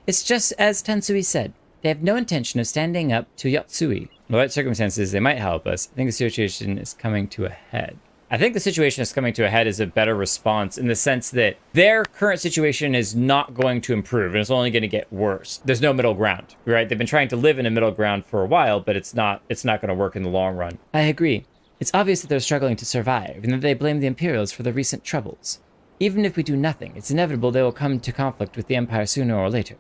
Speaker 11: It's just as Tansui said. They have no intention of standing up to Yatsui.
Speaker 1: In the right circumstances, they might help us. I think the situation is coming to a head. I think the situation is coming to a head is a better response in the sense that their current situation is not going to improve and it's only going to get worse. There's no middle ground, right? They've been trying to live in a middle ground for a while, but it's not going to work in the long run.
Speaker 11: I agree. It's obvious that they're struggling to survive and that they blame the Imperials for the recent troubles. Even if we do nothing, it's inevitable they will come into conflict with the Empire sooner or later.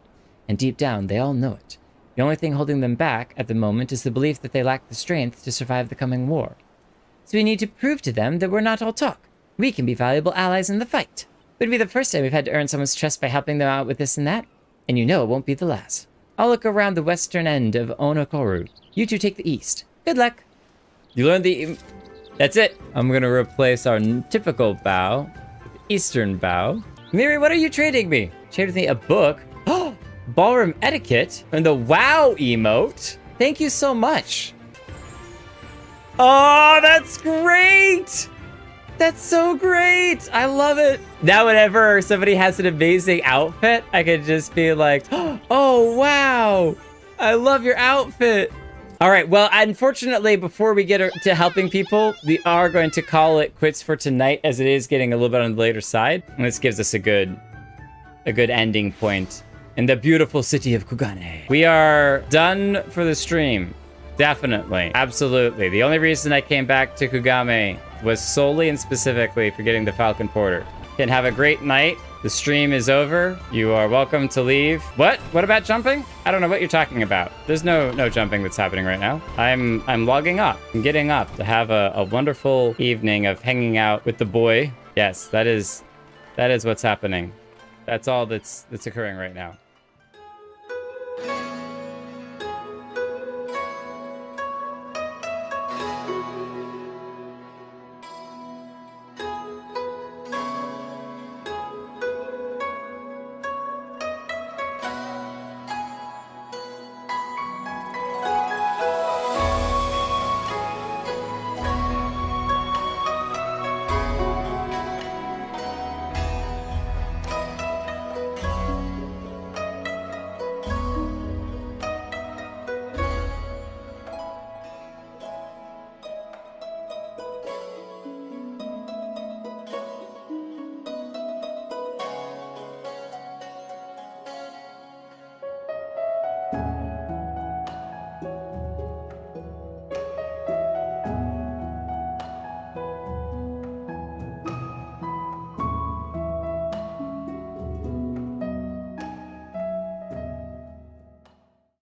Speaker 11: And deep down, they all know it. The only thing holding them back at the moment is the belief that they lack the strength to survive the coming war. So we need to prove to them that we're not all talk. We can be valuable allies in the fight. It would be the first time we've had to earn someone's trust by helping them out with this and that. And you know it won't be the last. I'll look around the western end of Onokoru. You two take the east. Good luck.
Speaker 1: You learned the... That's it. I'm going to replace our typical bow with the eastern bow. Miri, what are you trading me? Trade with me a book. Oh, ballroom etiquette and the WoW emote. Thank you so much. Oh, that's great. That's so great. I love it. Now whenever somebody has an amazing outfit, I could just be like, oh, wow. I love your outfit. All right, well, unfortunately, before we get to helping people, we are going to call it quits for tonight as it is getting a little bit on the later side. And this gives us a good ending point in the beautiful city of Kugane. We are done for the stream. Definitely. Absolutely. The only reason I came back to Kugame was solely and specifically for getting the Falcon Porter. Can have a great night. The stream is over. You are welcome to leave. What? What about jumping? I don't know what you're talking about. There's no jumping that's happening right now. I'm logging up. I'm getting up to have a wonderful evening of hanging out with the boy. Yes, that is what's happening. That's all that's occurring right now.